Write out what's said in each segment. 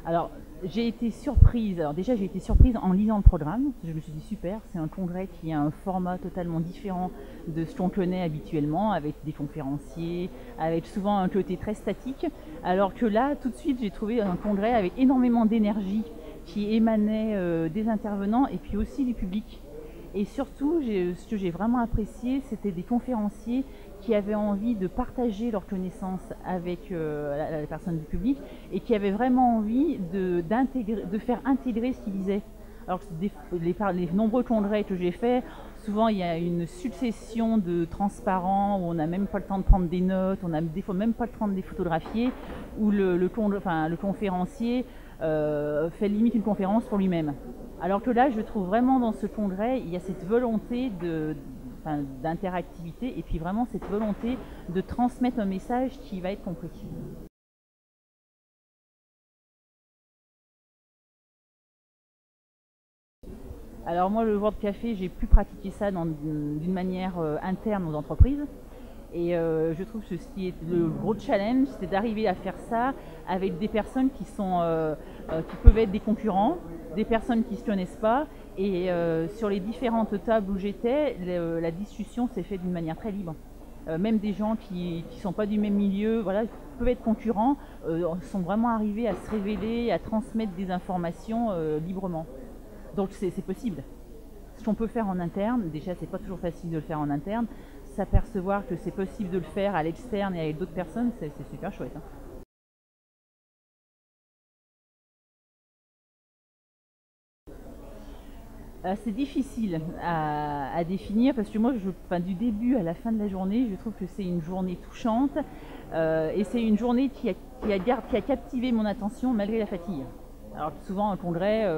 Alors, j'ai été surprise. Alors déjà, j'ai été surprise en lisant le programme. Je me suis dit super, c'est un congrès qui a un format totalement différent de ce qu'on connaît habituellement, avec des conférenciers, avec souvent un côté très statique. Alors que là, tout de suite, j'ai trouvé un congrès avec énormément d'énergie qui émanait des intervenants et puis aussi du public. Et surtout, ce que j'ai vraiment apprécié, c'était des conférenciers qui avaient envie de partager leurs connaissances avec la personne du public et qui avaient vraiment envie de faire intégrer ce qu'ils disaient. Alors les nombreux congrès que j'ai faits, souvent il y a une succession de transparents où on n'a même pas le temps de prendre des notes, on n'a des fois même pas le temps de les photographier, où le conférencier fait limite une conférence pour lui-même. Alors que là, je trouve vraiment dans ce congrès, il y a cette volonté d'interactivité et puis vraiment cette volonté de transmettre un message qui va être compris. Alors moi, le World Café, j'ai pu pratiquer ça d'une manière interne aux entreprises. Et je trouve que ce qui est le gros challenge, c'est d'arriver à faire ça avec des personnes qui peuvent être des concurrents, des personnes qui ne se connaissent pas. Et sur les différentes tables où j'étais, la discussion s'est faite d'une manière très libre. Même des gens qui ne sont pas du même milieu, voilà, qui peuvent être concurrents, sont vraiment arrivés à se révéler, à transmettre des informations librement. Donc c'est possible. Ce qu'on peut faire en interne, déjà c'est pas toujours facile de le faire en interne, s'apercevoir que c'est possible de le faire à l'externe et avec d'autres personnes, c'est super chouette. Hein. C'est difficile à définir parce que moi, du début à la fin de la journée, je trouve que c'est une journée touchante et c'est une journée qui a captivé mon attention malgré la fatigue. Alors souvent un congrès,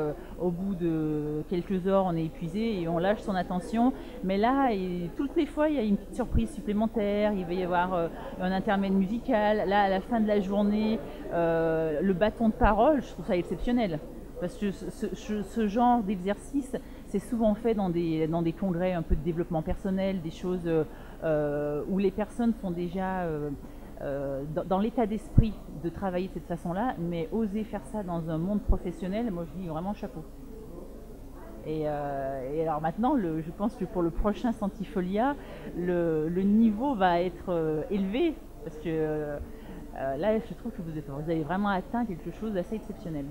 au bout de quelques heures, on est épuisé et on lâche son attention. Mais là, toutes les fois, il y a une petite surprise supplémentaire. Il va y avoir un intermède musical. Là, à la fin de la journée, le bâton de parole, je trouve ça exceptionnel. Parce que ce genre d'exercice, c'est souvent fait dans des congrès un peu de développement personnel, des choses où les personnes sont déjà dans l'état d'esprit de travailler de cette façon-là, mais oser faire ça dans un monde professionnel, moi je dis vraiment chapeau. Et alors maintenant, je pense que pour le prochain Centifolia, le niveau va être élevé, parce que là je trouve que vous avez vraiment atteint quelque chose d'assez exceptionnel.